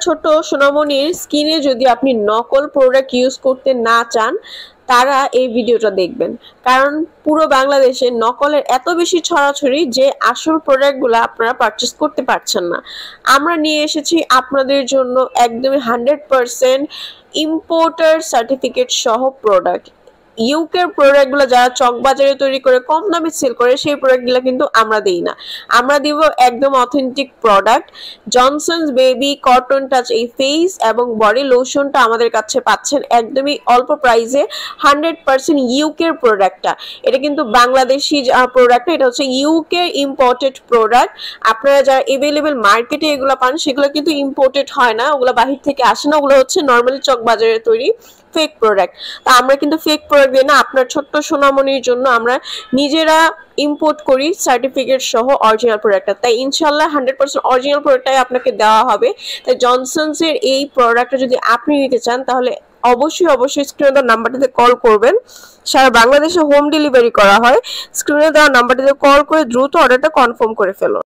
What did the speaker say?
ছোট সোনামণির স্কিনে যদি আপনি নকল প্রোডাক্ট ইউজ করতে না চান তারা এই ভিডিওটা দেখবেন, কারণ পুরো বাংলাদেশে নকলের এত বেশি ছড়াছড়ি যে আসল প্রোডাক্টগুলো আপনারা পারচেস করতে পারছেন না। আমরা নিয়ে এসেছি আপনাদের জন্য একদমই 100% ইম্পোর্টার সার্টিফিকেট সহ প্রোডাক্ট। ইউকের প্রোডাক্টগুলো যারা চকবাজারে তৈরি করে কম দামে সেল করে সেই প্রোডাক্টগুলো কিন্তু আমরা দিই না, আমরা দিব একদম authentic product. Johnson's baby cotton touch এই ফেস এবং বডি লোশনটা আমাদের কাছে পাচ্ছেন একদমই অল্প প্রাইসে। 100% ইউকের প্রোডাক্টটা, এটা কিন্তু বাংলাদেশি প্রোডাক্ট, এটা হচ্ছে ইউকে ইম্পোর্টেড প্রোডাক্ট। আপনারা যারা এভেলেবেল মার্কেটে এগুলো পান সেগুলো কিন্তু ইম্পোর্টেড হয় না, ওগুলো বাহির থেকে আসে না, ওগুলো হচ্ছে নর্মালি চকবাজারে তৈরি ফেক প্রোডাক্ট। তা আমরা কিন্তু ফেক প্রোডাক্ট দিই না, আপনার ছোট্ট সোনামণির জন্য আমরা নিজেরা ইম্পোর্ট করি সার্টিফিকেট সহ অরিজিনাল প্রোডাক্টটা। তাই ইনশাল্লাহ 100% অরিজিনাল প্রোডাক্টটাই আপনাকে দেওয়া হবে। তাই জনসনসের এই প্রোডাক্টটা যদি আপনি নিতে চান তাহলে অবশ্যই স্ক্রিনে দেওয়া নাম্বারটিতে কল করবেন। সারা বাংলাদেশে হোম ডেলিভারি করা হয়। স্ক্রিনে দেওয়া নাম্বারটিতে কল করে দ্রুত অর্ডারটা কনফার্ম করে ফেলুন।